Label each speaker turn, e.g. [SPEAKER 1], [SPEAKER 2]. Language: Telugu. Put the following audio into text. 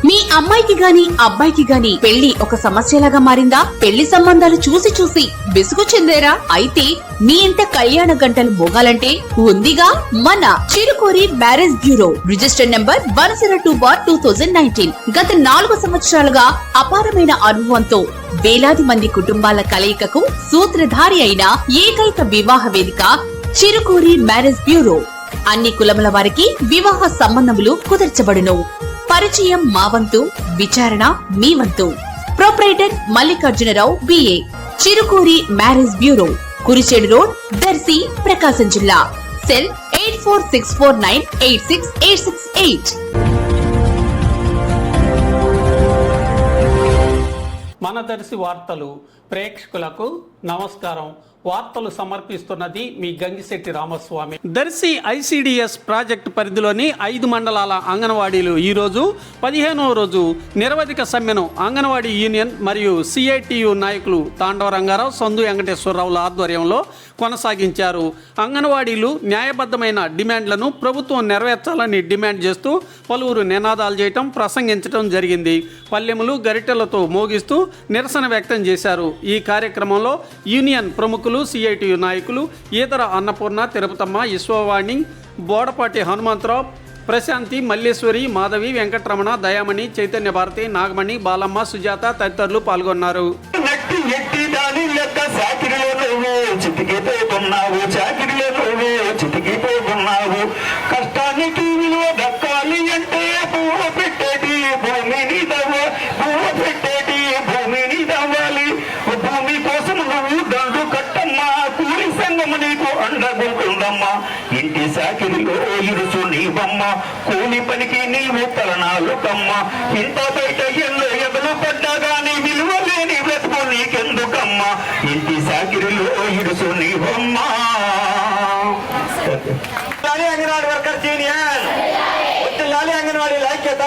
[SPEAKER 1] మీ అమ్మాయికి గాని అబ్బాయికి గాని పెళ్లి ఒక సమస్యలాగా మారిందా? పెళ్లి సంబంధాలు చూసి చూసి విసుగు చెందేరా? అయితే మీ ఇంట కళ్యాణ గంటలు మోగాలంటే ఉందిగా మన చిరుకోరి మ్యారేజ్ బ్యూరో. Registered number 102/2019. గత 4 సంవత్సరాలుగా అపారమైన అనుభవంతో వేలాది మంది కుటుంబాల కలయికకు సూత్రధారి అయిన ఏకైక వివాహ వేదిక చిరుకోరి మ్యారేజ్ బ్యూరో. అన్ని కులముల వారికి వివాహ సంబంధములు కుదర్చబడును. పరిచయం మా వంతు, విచారణ మీ వంతు. Proprietor Mallikarjunarao BA. Chirukuri marriage bureau, Kurichedu road, Darsi, Prakasam జిల్లా. సెల్ 8464986868.
[SPEAKER 2] మన దర్శి వార్తలు ప్రేక్షకులకు నమస్కారం. వార్తలు సమర్పిస్తున్నది మీ గంగిశెట్టి రామస్వామి. దర్శి ఐసిడిఎస్ ప్రాజెక్టు పరిధిలోని 5 మండలాల అంగన్వాడీలు ఈరోజు 15వ రోజు నిరవధిక సమ్మెను అంగన్వాడీ యూనియన్ మరియు సిఐటియు నాయకులు తాండవ రంగారావు, సందు వెంకటేశ్వరరావుల ఆధ్వర్యంలో కొనసాగించారు. అంగన్వాడీలు న్యాయబద్ధమైన డిమాండ్లను ప్రభుత్వం నెరవేర్చాలని డిమాండ్ చేస్తూ పలువురు నినాదాలు చేయటం, ప్రసంగించడం జరిగింది. పల్లెములు, గరిటెలతో మోగిస్తూ నిరసన వ్యక్తం చేశారు. ఈ కార్యక్రమంలో యూనియన్ ప్రముఖులు, సిఐటియు నాయకులు ఈతర అన్నపూర్ణ, తిరుపతమ్మ, విశ్వవాణి, బోడపాటి హనుమంతరావు, ప్రశాంతి, మల్లేశ్వరి, మాధవి, వెంకటరమణ, దయామణి, చైతన్య భారతి, నాగమణి, బాలమ్మ, సుజాత తదితరులు పాల్గొన్నారు.
[SPEAKER 3] కష్టానికి విలువ దక్కాలి అంటే పూల పెట్టేటి భూమిని పెట్టేటి భూమిని దవ్వాలి. భూమి కోసం నువ్వు దండు కట్టమ్మా, కూలి సంగము నీకు అండగుంటుందమ్మా. ఇంటి సాకిరిలో ఇరుసు నీవమ్మ, కూలి పనికి నీవు తలనాలు కమ్మ. ఇంత బయట ఎన్నో ఎగలు పడ్డా గాని విలువ లేని బ్రతుకు నీకెందుకమ్మా. ఇంటి సాకిరిలో ఇరుసు నీవమ్మా. అంగన్వాడీ వర్కర్స్ యూనియన్, అంగన్వాడీ ఐక్యత.